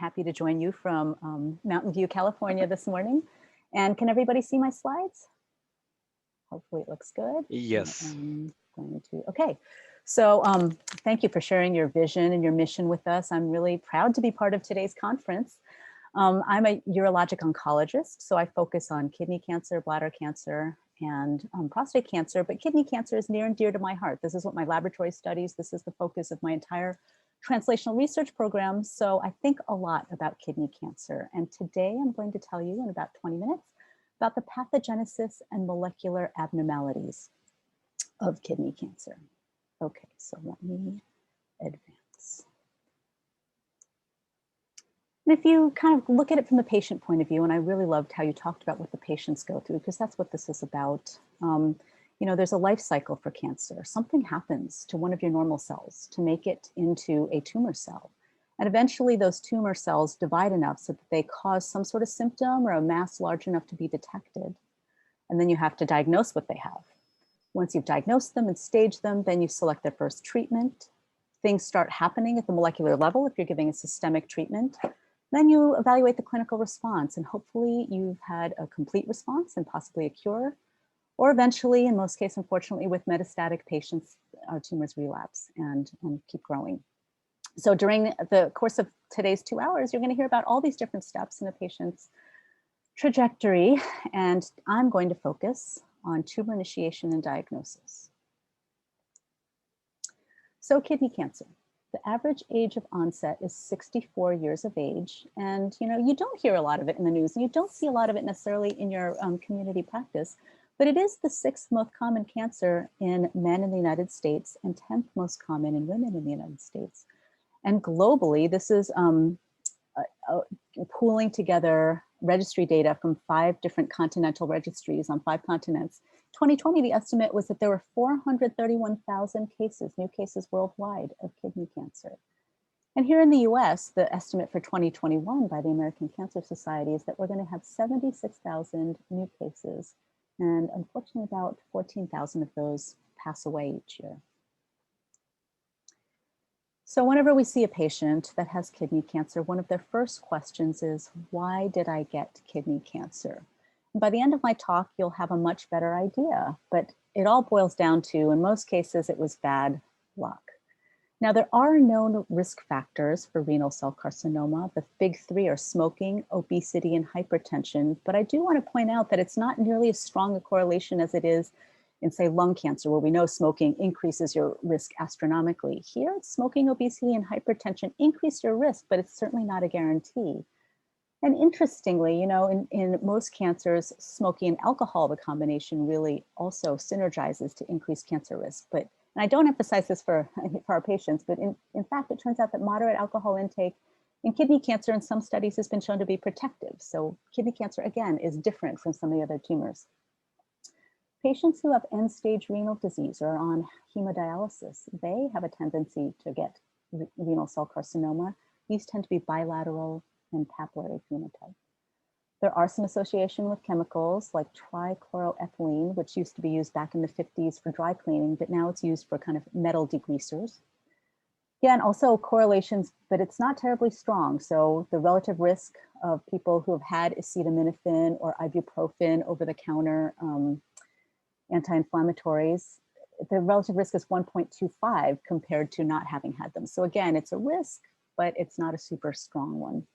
happy to join you from Mountain View, California this morning. And can everybody see my slides? Hopefully it looks good. Yes. Okay. So thank you for sharing your vision and your mission with us. I'm really proud to be part of today's conference. I'm a urologic oncologist, so I focus on kidney cancer, bladder cancer, and prostate cancer, but kidney cancer is near and dear to my heart. This is what my laboratory studies. This is the focus of my entire translational research program. So I think a lot about kidney cancer. And today I'm going to tell you in about 20 minutes about the pathogenesis and molecular abnormalities of kidney cancer. Okay, so let me advance. And if you kind of look at it from the patient point of view, and I really loved how you talked about what the patients go through, because that's what this is about. You know, there's a life cycle for cancer. Something happens to one of your normal cells to make it into a tumor cell. And eventually those tumor cells divide enough so that they cause some sort of symptom or a mass large enough to be detected. And then you have to diagnose what they have. Once you've diagnosed them and staged them, then you select their first treatment. Things start happening at the molecular level if you're giving a systemic treatment. Then you evaluate the clinical response, and hopefully you've had a complete response and possibly a cure, or eventually, in most cases, unfortunately, with metastatic patients, our tumors relapse and keep growing. So during the course of today's 2 hours, you're going to hear about all these different steps in a patient's trajectory, and I'm going to focus on tumor initiation and diagnosis. So kidney cancer. The average age of onset is 64 years of age. And you don't hear a lot of it in the news, and you don't see a lot of it necessarily in your community practice, but it is the 6th most common cancer in men in the United States and 10th most common in women in the United States. And globally, this is pooling together registry data from 5 different continental registries on 5 continents. 2020, the estimate was that there were 431,000 cases, new cases worldwide of kidney cancer. And here in the US, the estimate for 2021 by the American Cancer Society is that we're going to have 76,000 new cases. And unfortunately, about 14,000 of those pass away each year. So whenever we see a patient that has kidney cancer, one of their first questions is, why did I get kidney cancer? And by the end of my talk, you'll have a much better idea, but it all boils down to, in most cases, it was bad luck. Now, there are known risk factors for renal cell carcinoma. The big 3 are smoking, obesity, and hypertension. But I do want to point out that it's not nearly as strong a correlation as it is in, say, lung cancer, where we know smoking increases your risk astronomically. Here, smoking, obesity, and hypertension increase your risk, but it's certainly not a guarantee. And interestingly, in most cancers, smoking and alcohol, the combination really also synergizes to increase cancer risk. But, and I don't emphasize this for our patients, but in fact, it turns out that moderate alcohol intake in kidney cancer in some studies has been shown to be protective. So kidney cancer, again, is different from some of the other tumors. Patients who have end-stage renal disease or are on hemodialysis, they have a tendency to get renal cell carcinoma. These tend to be bilateral and papillary phenotype. There are some association with chemicals like trichloroethylene, which used to be used back in the 50s for dry cleaning, but now it's used for kind of metal degreasers. Yeah, and also correlations, but it's not terribly strong. So the relative risk of people who have had acetaminophen or ibuprofen over-the-counter anti-inflammatories, the relative risk is 1.25 compared to not having had them. So again, it's a risk, but it's not a super strong one.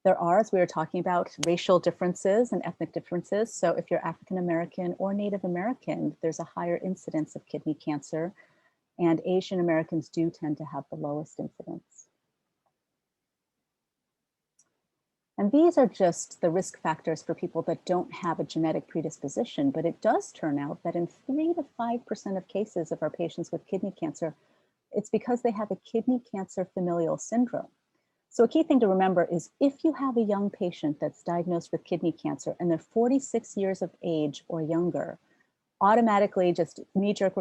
There are, as we were talking about, racial differences and ethnic differences. So if you're African American or Native American, there's a higher incidence of kidney cancer, and Asian Americans do tend to have the lowest incidence. And these are just the risk factors for people that don't have a genetic predisposition, but it does turn out that in 3 to 5% of cases of our patients with kidney cancer, it's because they have a kidney cancer familial syndrome. So a key thing to remember is if you have a young patient that's diagnosed with kidney cancer and they're 46 years of age or younger, automatically just knee-jerk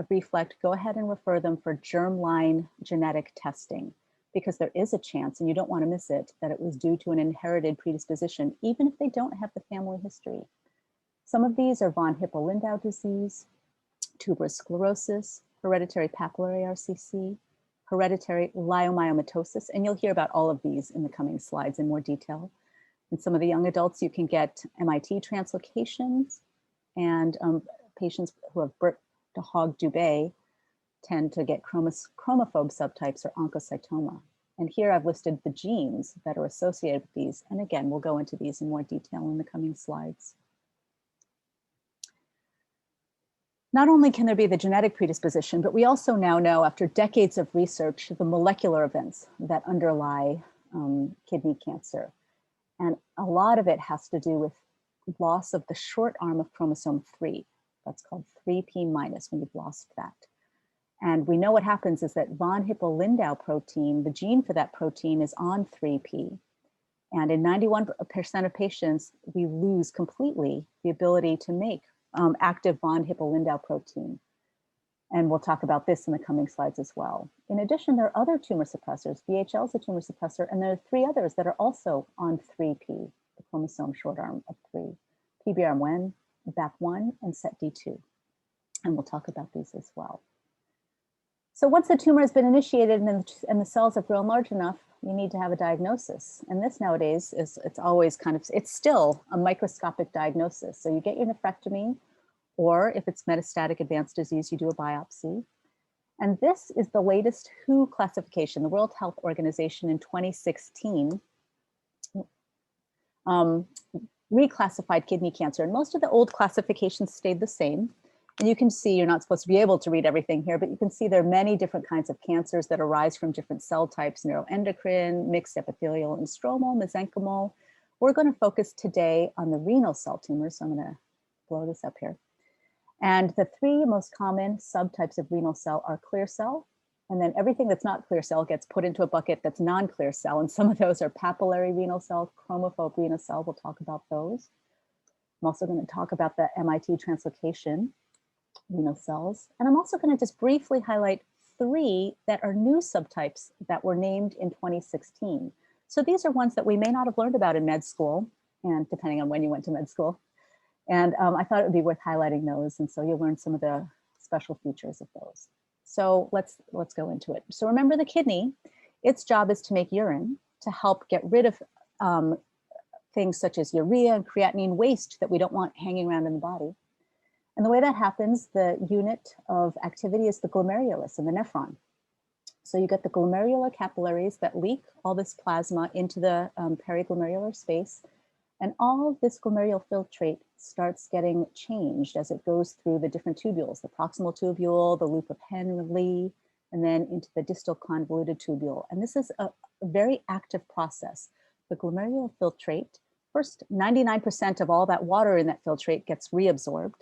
reflect, go ahead and refer them for germline genetic testing, because there is a chance, and you don't want to miss it, that it was due to an inherited predisposition, even if they don't have the family history. Some of these are von Hippel-Lindau disease, tuberous sclerosis, hereditary papillary RCC, hereditary leiomyomatosis, and you'll hear about all of these in the coming slides in more detail. In some of the young adults, you can get MIT translocations, and patients who have Birt-de Hague-Dubé tend to get chromophobe subtypes or oncocytoma. And here I've listed the genes that are associated with these. And again, we'll go into these in more detail in the coming slides. Not only can there be the genetic predisposition, but we also now know, after decades of research, the molecular events that underlie kidney cancer. And a lot of it has to do with loss of the short arm of chromosome 3. That's called 3p minus when you've lost that. And we know what happens is that von Hippel-Lindau protein, the gene for that protein, is on 3p. And in 91% of patients, we lose completely the ability to make active von Hippel-Lindau protein. And we'll talk about this in the coming slides as well. In addition, there are other tumor suppressors. VHL is a tumor suppressor, and there are 3 others that are also on 3p, the chromosome short arm of 3, PBRM1, BAP1, and SETD2. And we'll talk about these as well. So once the tumor has been initiated and the cells have grown large enough, you need to have a diagnosis. And this nowadays is, it's always kind of, it's still a microscopic diagnosis. So you get your nephrectomy, or if it's metastatic advanced disease, you do a biopsy. And this is the latest WHO classification. The World Health Organization in 2016 reclassified kidney cancer. And most of the old classifications stayed the same. And you can see, you're not supposed to be able to read everything here, but you can see there are many different kinds of cancers that arise from different cell types: neuroendocrine, mixed epithelial and stromal, mesenchymal. We're going to focus today on the renal cell tumors. So I'm going to blow this up here. And the 3 most common subtypes of renal cell are clear cell. And then everything that's not clear cell gets put into a bucket that's non-clear cell. And some of those are papillary renal cell, chromophobe renal cell. We'll talk about those. I'm also going to talk about the MIT translocation renal cells. And I'm also going to just briefly highlight 3 that are new subtypes that were named in 2016. So these are ones that we may not have learned about in med school, and depending on when you went to med school. And I thought it would be worth highlighting those. And so you'll learn some of the special features of those. So let's go into it. So remember, the kidney, its job is to make urine to help get rid of things such as urea and creatinine waste that we don't want hanging around in the body. And the way that happens, the unit of activity is the glomerulus and the nephron. So you get the glomerular capillaries that leak all this plasma into the periglomerular space. And all of this glomerular filtrate starts getting changed as it goes through the different tubules, the proximal tubule, the loop of Henle, and then into the distal convoluted tubule. And this is a very active process. The glomerular filtrate, first 99% of all that water in that filtrate gets reabsorbed.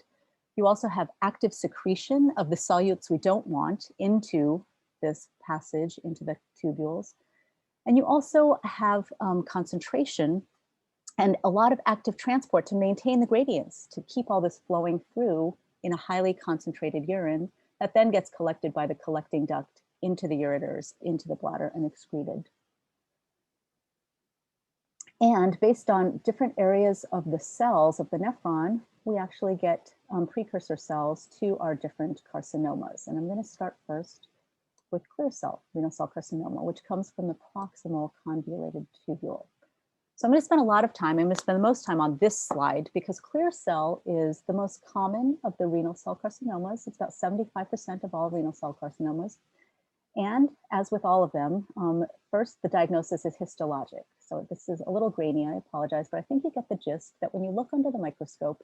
You also have active secretion of the solutes we don't want into this passage into the tubules. And you also have concentration and a lot of active transport to maintain the gradients, to keep all this flowing through in a highly concentrated urine that then gets collected by the collecting duct into the ureters, into the bladder, and excreted. And based on different areas of the cells of the nephron, we actually get precursor cells to our different carcinomas. And I'm going to start first with clear cell renal cell carcinoma, which comes from the proximal convoluted tubule. So I'm going to spend a lot of time, I'm going to spend the most time on this slide because clear cell is the most common of the renal cell carcinomas. It's about 75% of all renal cell carcinomas. And as with all of them, first, the diagnosis is histologic. So this is a little grainy, I apologize, but I think you get the gist that when you look under the microscope,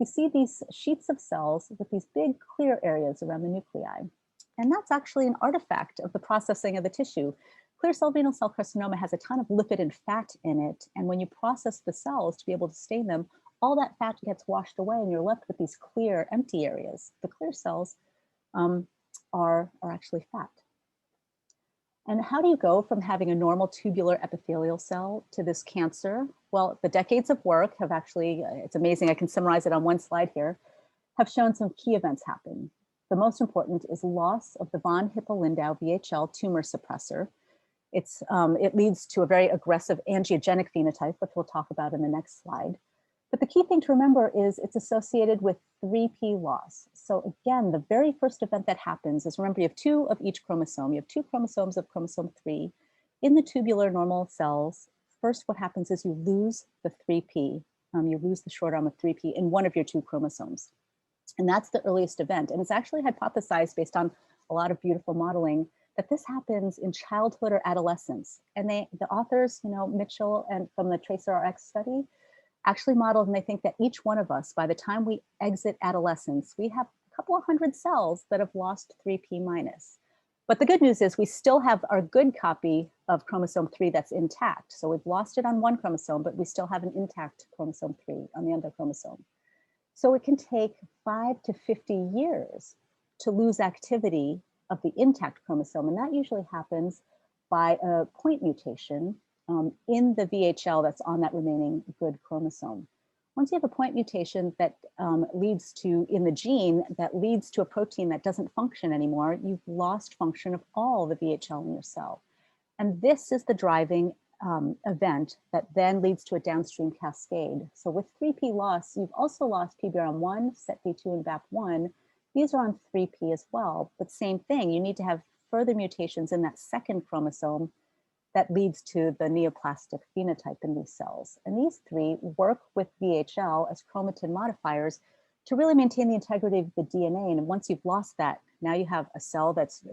you see these sheets of cells with these big clear areas around the nuclei. And that's actually an artifact of the processing of the tissue. Clear cell renal cell carcinoma has a ton of lipid and fat in it. And when you process the cells to be able to stain them, all that fat gets washed away and you're left with these clear, empty areas. The clear cells are actually fat. And how do you go from having a normal tubular epithelial cell to this cancer? Well, the decades of work have actually, it's amazing, I can summarize it on one slide here, have shown some key events happen. The most important is loss of the von Hippel-Lindau VHL tumor suppressor. It leads to a very aggressive angiogenic phenotype, which we'll talk about in the next slide. But the key thing to remember is it's associated with 3p loss. So again, the very first event that happens is, remember, you have 2 of each chromosome. You have 2 chromosomes of chromosome 3. In the tubular normal cells, first what happens is you lose the 3p. You lose the short arm of 3p in one of your 2 chromosomes. And that's the earliest event. And it's actually hypothesized based on a lot of beautiful modeling that this happens in childhood or adolescence. And the authors, Mitchell and from the TRACER-RX study, actually modeled, and they think that each one of us, by the time we exit adolescence, we have a couple of hundred cells that have lost 3p minus. But the good news is we still have our good copy of chromosome 3 that's intact. So we've lost it on one chromosome, but we still have an intact chromosome 3 on the other chromosome. So it can take 5 to 50 years to lose activity of the intact chromosome. And that usually happens by a point mutation in the VHL that's on that remaining good chromosome. Once you have a point mutation that leads to, in the gene, that leads to a protein that doesn't function anymore, you've lost function of all the VHL in your cell. And this is the driving event that then leads to a downstream cascade. So with 3p loss, you've also lost PBRM1, SETD2, and BAP1. These are on 3p as well, but same thing, you need to have further mutations in that second chromosome that leads to the neoplastic phenotype in these cells. And these 3 work with VHL as chromatin modifiers to really maintain the integrity of the DNA. And once you've lost that, now you have a cell that's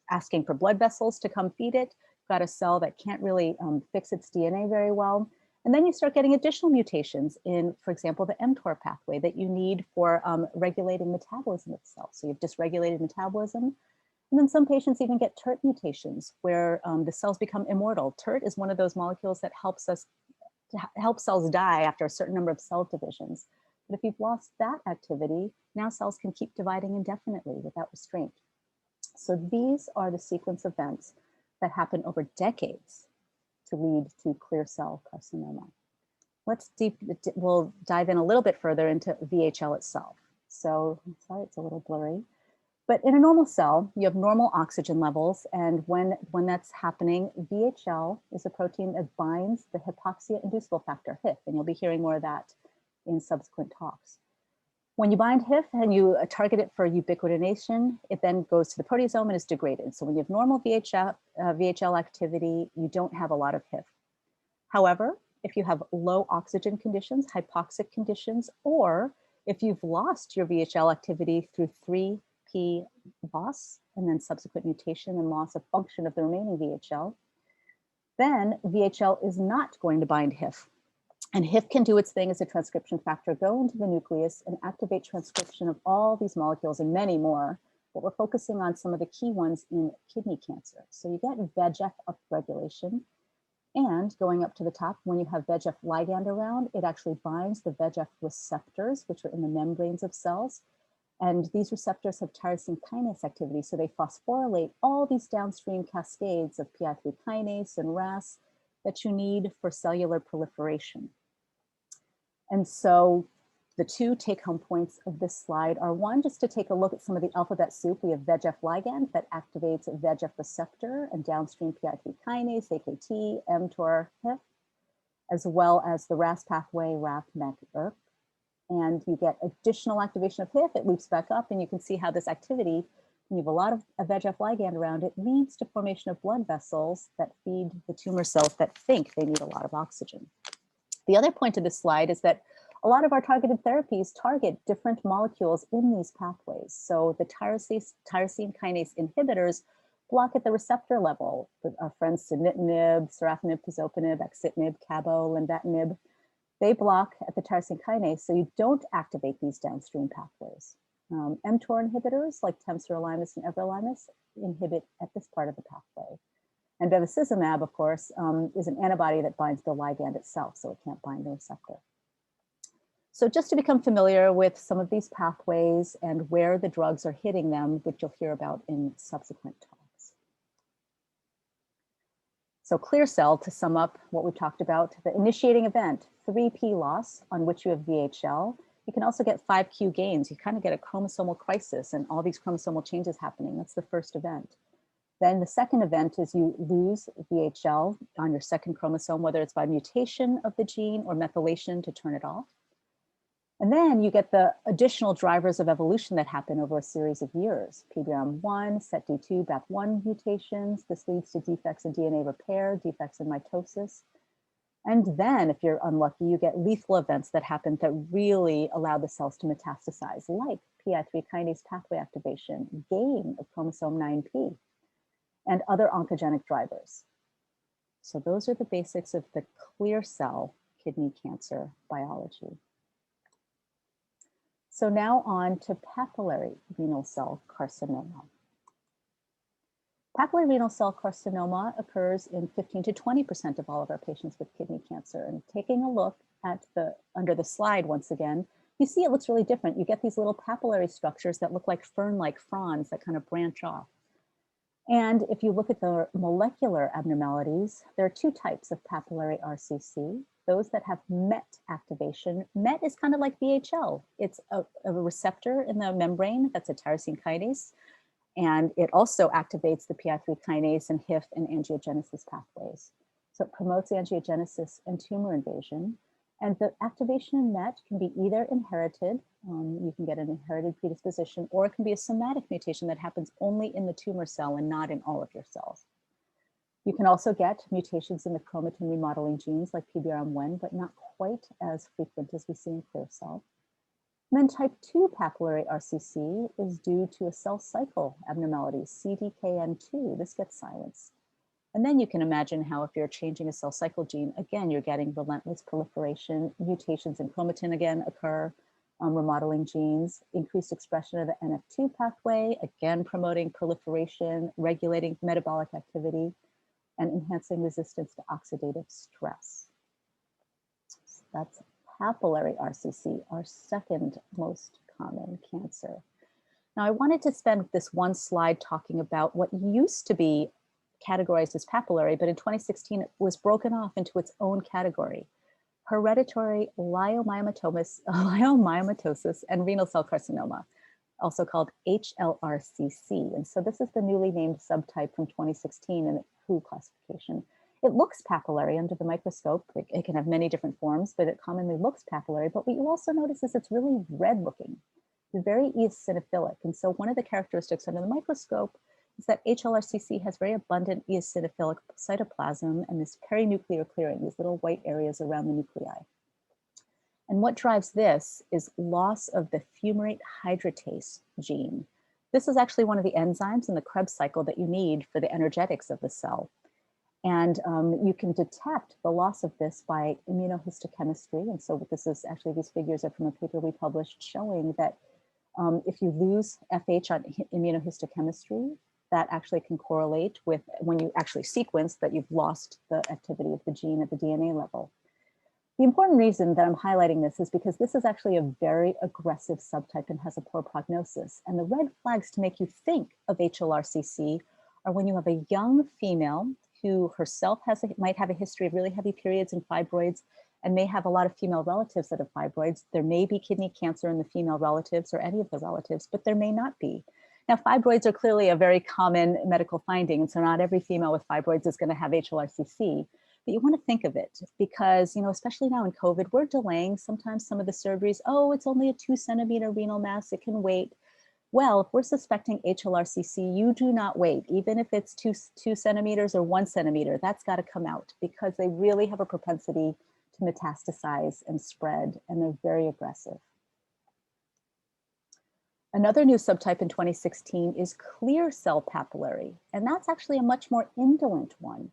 asking for blood vessels to come feed it, got a cell that can't really fix its DNA very well. And then you start getting additional mutations in, for example, the mTOR pathway that you need for regulating metabolism of the cell. So you've dysregulated metabolism. And then some patients even get TERT mutations where the cells become immortal. TERT is one of those molecules that helps cells die after a certain number of cell divisions. But if you've lost that activity, now cells can keep dividing indefinitely without restraint. So these are the sequence of events that happen over decades to lead to clear cell carcinoma. We'll dive in a little bit further into VHL itself. So, sorry, it's a little blurry. But in a normal cell, you have normal oxygen levels. And when that's happening, VHL is a protein that binds the hypoxia-inducible factor, HIF, and you'll be hearing more of that in subsequent talks. When you bind HIF and you target it for ubiquitination, it then goes to the proteasome and is degraded. So when you have normal VHL activity, you don't have a lot of HIF. However, if you have low oxygen conditions, hypoxic conditions, or if you've lost your VHL activity through 3p loss and then subsequent mutation and loss of function of the remaining VHL, then VHL is not going to bind HIF. And HIF can do its thing as a transcription factor, go into the nucleus and activate transcription of all these molecules and many more, but we're focusing on some of the key ones in kidney cancer. So you get VEGF upregulation, and going up to the top, when you have VEGF ligand around, it actually binds the VEGF receptors, which are in the membranes of cells. And these receptors have tyrosine kinase activity, so they phosphorylate all these downstream cascades of PI3 kinase and RAS that you need for cellular proliferation. And so the 2 take-home points of this slide are, one, just to take a look at some of the alphabet soup. We have VEGF ligand that activates VEGF receptor and downstream PI3 kinase, AKT, mTOR, HIF, as well as the RAS pathway, RAF, MEK, ERK. And you get additional activation of HIF, it loops back up, and you can see how this activity, when you have a lot of a VEGF ligand around it, leads to formation of blood vessels that feed the tumor cells that think they need a lot of oxygen. The other point of this slide is that a lot of our targeted therapies target different molecules in these pathways. So the tyrosine kinase inhibitors block at the receptor level. Our friends sunitinib, sorafenib, pazopanib, axitinib, cabo, lenvatinib, they block at the tyrosine kinase, so you don't activate these downstream pathways. mTOR inhibitors like temsirolimus and everolimus inhibit at this part of the pathway. And bevacizumab, of course, is an antibody that binds the ligand itself, so it can't bind the receptor. So just to become familiar with some of these pathways and where the drugs are hitting them, which you'll hear about in subsequent talks. So clear cell, to sum up what we talked about, the initiating event, 3p loss on which you have VHL. You can also get 5q gains. You kind of get a chromosomal crisis and all these chromosomal changes happening. That's the first event. Then the second event is you lose VHL on your second chromosome, whether it's by mutation of the gene or methylation to turn it off. And then you get the additional drivers of evolution that happen over a series of years. PBRM1, SETD2, BAP1 mutations. This leads to defects in DNA repair, defects in mitosis. And then if you're unlucky, you get lethal events that happen that really allow the cells to metastasize, like PI3 kinase pathway activation, gain of chromosome 9p, and other oncogenic drivers. So those are the basics of the clear cell kidney cancer biology. So now on to papillary renal cell carcinoma. Papillary renal cell carcinoma occurs in 15 to 20% of all of our patients with kidney cancer. And taking a look at under the slide once again, you see it looks really different. You get these little papillary structures that look like fern-like fronds that kind of branch off. And if you look at the molecular abnormalities, there are two types of papillary RCC. Those that have MET activation. MET is kind of like VHL. It's a receptor in the membrane that's a tyrosine kinase. And it also activates the PI3 kinase and HIF and angiogenesis pathways. So it promotes angiogenesis and tumor invasion. And the activation in MET can be either inherited, you can get an inherited predisposition, or it can be a somatic mutation that happens only in the tumor cell and not in all of your cells. You can also get mutations in the chromatin remodeling genes like PBRM1, but not quite as frequent as we see in clear cell. And then type 2 papillary RCC is due to a cell cycle abnormality, CDKN2. This gets silenced. And then you can imagine how if you're changing a cell cycle gene, again, you're getting relentless proliferation, mutations in chromatin again occur, remodeling genes, increased expression of the NF2 pathway, again promoting proliferation, regulating metabolic activity, and enhancing resistance to oxidative stress. So that's papillary RCC, our second most common cancer. Now, I wanted to spend this one slide talking about what used to be categorized as papillary, but in 2016, it was broken off into its own category: hereditary leiomyomatosis and renal cell carcinoma, also called HLRCC. And so this is the newly named subtype from 2016 in the WHO classification. It looks papillary under the microscope. It can have many different forms, but it commonly looks papillary. But what you also notice is it's really red looking. It's very eosinophilic. And so one of the characteristics under the microscope is that HLRCC has very abundant eosinophilic cytoplasm and this perinuclear clearing, these little white areas around the nuclei. And what drives this is loss of the fumarate hydratase gene. This is actually one of the enzymes in the Krebs cycle that you need for the energetics of the cell. And you can detect the loss of this by immunohistochemistry. And so this is actually, these figures are from a paper we published showing that if you lose FH on immunohistochemistry, that actually can correlate with when you actually sequence that you've lost the activity of the gene at the DNA level. The important reason that I'm highlighting this is because this is actually a very aggressive subtype and has a poor prognosis. And the red flags to make you think of HLRCC are when you have a young female who herself might have a history of really heavy periods and fibroids and may have a lot of female relatives that have fibroids. There may be kidney cancer in the female relatives or any of the relatives, but there may not be. Now, fibroids are clearly a very common medical finding, and so not every female with fibroids is going to have HLRCC. But you want to think of it because, especially now in COVID, we're delaying sometimes some of the surgeries. Oh, it's only a 2-centimeter renal mass, it can wait. Well, if we're suspecting HLRCC, you do not wait. Even if it's two centimeters or 1 centimeter, that's got to come out because they really have a propensity to metastasize and spread, and they're very aggressive. Another new subtype in 2016 is clear cell papillary, and that's actually a much more indolent one.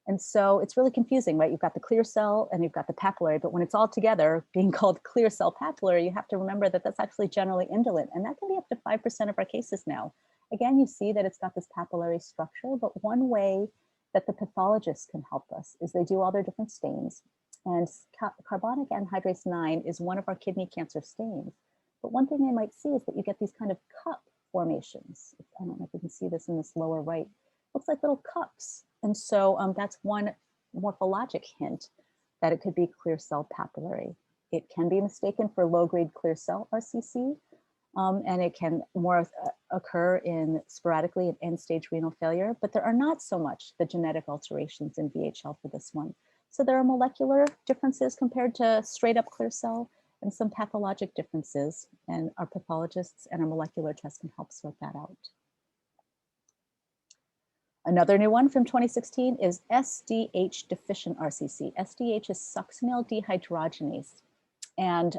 And so it's really confusing, right? You've got the clear cell and you've got the papillary, but when it's all together being called clear cell papillary, you have to remember that that's actually generally indolent, and that can be up to 5% of our cases now. Again, you see that it's got this papillary structure, but one way that the pathologists can help us is they do all their different stains, and carbonic anhydrase 9 is one of our kidney cancer stains. But one thing they might see is that you get these kind of cup formations. I don't know if you can see this in this lower right. Looks like little cups. And so that's one morphologic hint that it could be clear cell papillary. It can be mistaken for low-grade clear cell RCC, and it can more occur in sporadically in end-stage renal failure, but there are not so much the genetic alterations in VHL for this one. So there are molecular differences compared to straight-up clear cell, and some pathologic differences, and our pathologists and our molecular tests can help sort that out. Another new one from 2016 is SDH deficient RCC. SDH is succinyl dehydrogenase. And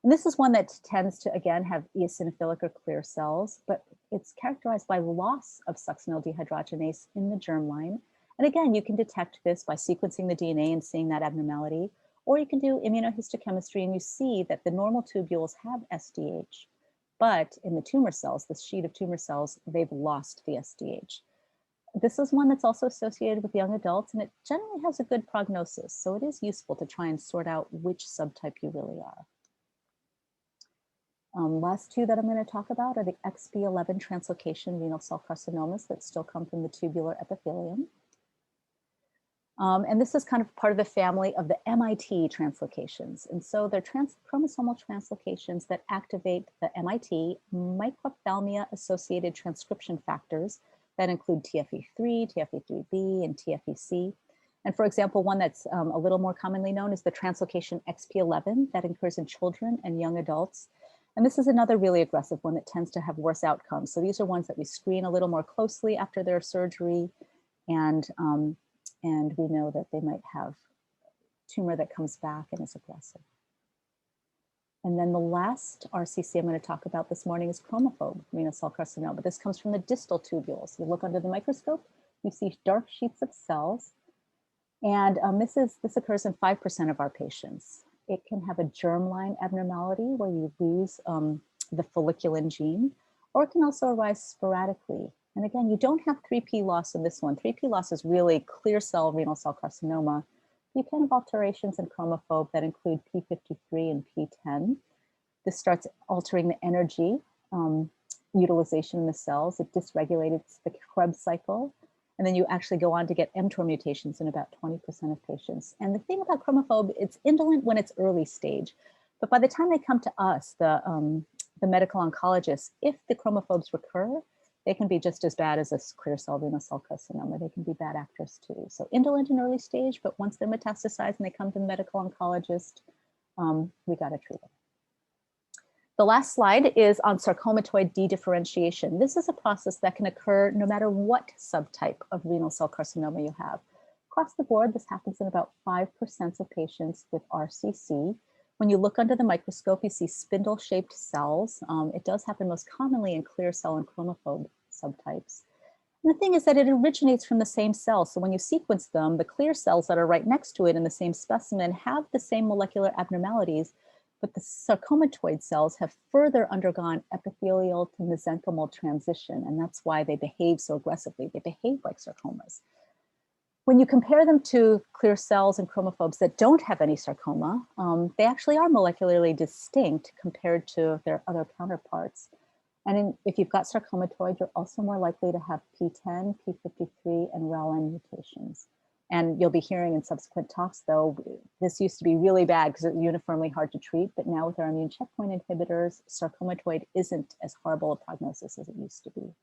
this is one that tends to, again, have eosinophilic or clear cells, but it's characterized by loss of succinyl dehydrogenase in the germline. And again, you can detect this by sequencing the DNA and seeing that abnormality, or you can do immunohistochemistry and you see that the normal tubules have SDH, but in the tumor cells, the sheet of tumor cells, they've lost the SDH. This is one that's also associated with young adults, and it generally has a good prognosis. So it is useful to try and sort out which subtype you really are. Last two that I'm going to talk about are the XB11 translocation renal cell carcinomas that still come from the tubular epithelium. And this is kind of part of the family of the MIT translocations. And so they're chromosomal translocations that activate the MIT microphthalmia-associated transcription factors that include TFE3, TFE3B, and TFEC. And for example, one that's a little more commonly known is the translocation XP11 that occurs in children and young adults. And this is another really aggressive one that tends to have worse outcomes. So these are ones that we screen a little more closely after their surgery, and we know that they might have tumor that comes back and is aggressive. And then the last RCC I'm going to talk about this morning is chromophobe renal cell carcinoma. This comes from the distal tubules. You look under the microscope, you see dark sheets of cells, and this occurs in 5% of our patients. It can have a germline abnormality where you lose the folliculin gene, or it can also arise sporadically. And again, you don't have 3P loss in this one. 3P loss is really clear cell renal cell carcinoma. You can have alterations in chromophobe that include P53 and P10. This starts altering the energy utilization in the cells. It dysregulates the Krebs cycle. And then you actually go on to get mTOR mutations in about 20% of patients. And the thing about chromophobe, it's indolent when it's early stage. But by the time they come to us, the medical oncologists, if the chromophobes recur, they can be just as bad as a clear cell renal cell carcinoma. They can be bad actors too. So indolent in early stage, but once they're metastasized and they come to the medical oncologist, we got to treat them. The last slide is on sarcomatoid dedifferentiation. This is a process that can occur no matter what subtype of renal cell carcinoma you have. Across the board, this happens in about 5% of patients with RCC. When you look under the microscope, you see spindle-shaped cells. It does happen most commonly in clear cell and chromophobe subtypes. And the thing is that it originates from the same cell. So when you sequence them, the clear cells that are right next to it in the same specimen have the same molecular abnormalities, but the sarcomatoid cells have further undergone epithelial to mesenchymal transition, and that's why they behave so aggressively. They behave like sarcomas. When you compare them to clear cells and chromophobes that don't have any sarcoma, they actually are molecularly distinct compared to their other counterparts. And if you've got sarcomatoid, you're also more likely to have P10, P53, and RALN mutations. And you'll be hearing in subsequent talks, though, this used to be really bad because it's uniformly hard to treat, but now with our immune checkpoint inhibitors, sarcomatoid isn't as horrible a prognosis as it used to be.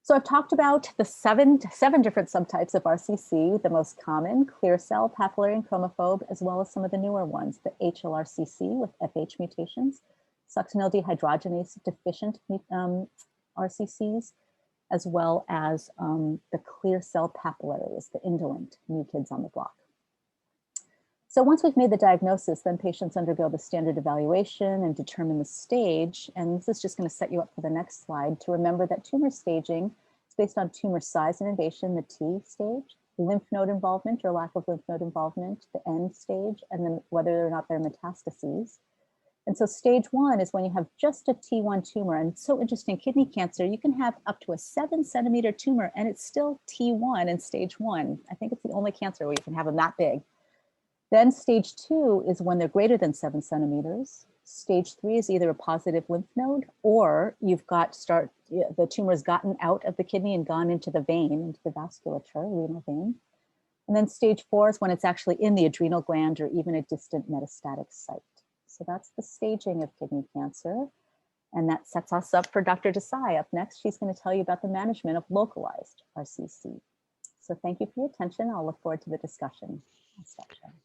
So I've talked about the seven different subtypes of RCC, the most common, clear cell, papillary, and chromophobe, as well as some of the newer ones, the HLRCC with FH mutations, succinyl dehydrogenase deficient RCCs, as well as the clear cell papillaries, the indolent new kids on the block. So once we've made the diagnosis, then patients undergo the standard evaluation and determine the stage. And this is just going to set you up for the next slide to remember that tumor staging is based on tumor size and invasion, the T stage, lymph node involvement or lack of lymph node involvement, the N stage, and then whether or not there are metastases. And so stage 1 is when you have just a T1 tumor. And it's so interesting, kidney cancer, you can have up to a 7-centimeter tumor and it's still T1 in stage 1. I think it's the only cancer where you can have them that big. Then stage 2 is when they're greater than 7 centimeters. Stage 3 is either a positive lymph node or you've got the tumor's gotten out of the kidney and gone into the vein, into the vasculature, renal vein. And then stage 4 is when it's actually in the adrenal gland or even a distant metastatic site. So that's the staging of kidney cancer. And that sets us up for Dr. Desai. Up next, she's going to tell you about the management of localized RCC. So thank you for your attention. I'll look forward to the discussion. I'll stop sharing.